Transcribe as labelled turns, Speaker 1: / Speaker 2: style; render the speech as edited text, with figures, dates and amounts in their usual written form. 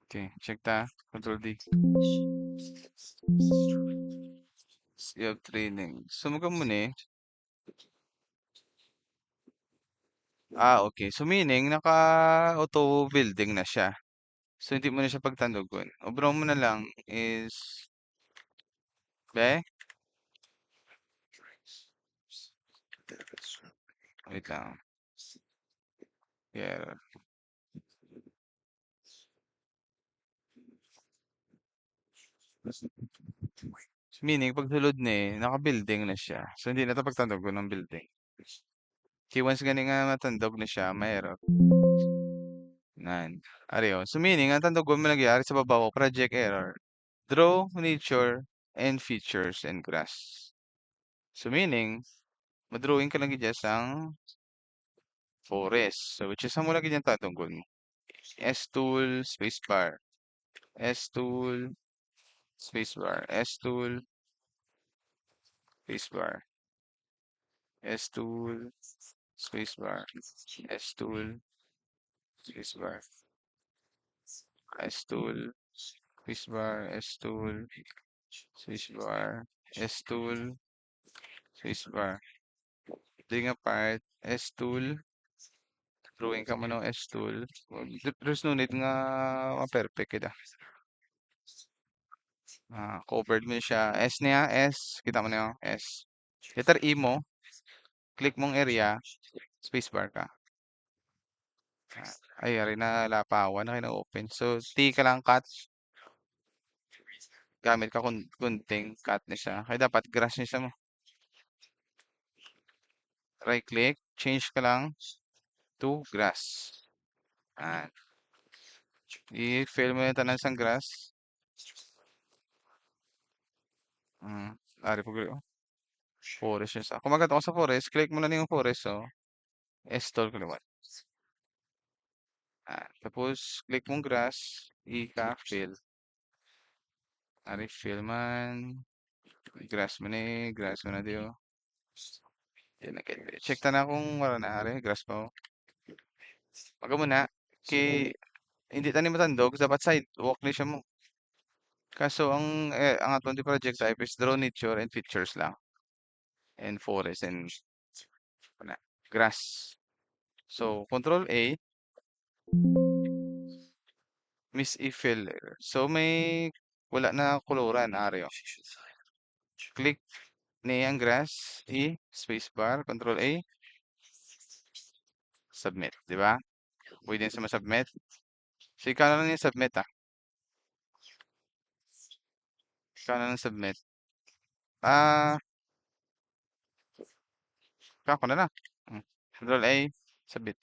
Speaker 1: Okay, check ta. Control D. You have training. So, muna eh. Okay. So, meaning, naka-auto building na siya. So, hindi mo na siya pagtandugon. Obro mo na lang is, be? Wait lang. Yeah. Meaning, pag sulod na eh, naka-building na siya. So, hindi na ito pagtandugon ng building. Okay, once gani nga matandog na siya, mahirap. Nan. Ariyo. So, meaning, ang tandugon mo nagyari sa babaw, project error. Draw, nature, and features and grass. So, meaning, madrawing ka lang dyan sang forest. So, which is, ang mula ganyan tatungkol mo. S-tool, spacebar. S-tool, spacebar. S-tool, spacebar. S-tool, spacebar. S-tool, spacebar. S-tool, spacebar. S-tool, spacebar. S-tool, spacebar. Doing apart, S-tool, drawing ka mo ng S-tool. There's no need nga ma-perfect kita. Covered mo siya. S niya, S. Kita mo na yung S. Letter E mo, click mong area, spacebar ka. Ay, ari na lapawan na kina-open. So, T ka lang cut. Gamit ka kunting cut niya siya. Kaya dapat grass niya siya mo. Right click, change ka lang to grass. Yan. I-fill mo yung tanan sang grass. Ari po forest siya sa. Kung magato ko sa forest, click mo na yung forest. So, S-tool ko naman. Tapos, click mong grass, i-fill. Ari, fill man. Grass mo na eh. Grass mo na diyo. Yan na kayo. Check ta na kung wala na. Ari, grass pa mo. Pag mo na, kay, hindi tayo matandog, dapat sidewalk na siya mo. Kaso, ang atong di project type is draw nature and features lang. And forest and wala, grass. So, Control A, miss i-fill. So, wala na kuluran, Ari. Click ni ang grass, spacebar, Control A, submit, di ba? Pwede sa submit. So, ikaw na lang yung submit, Ikaw na lang submit. Ikaw ko na lang. Control A, submit.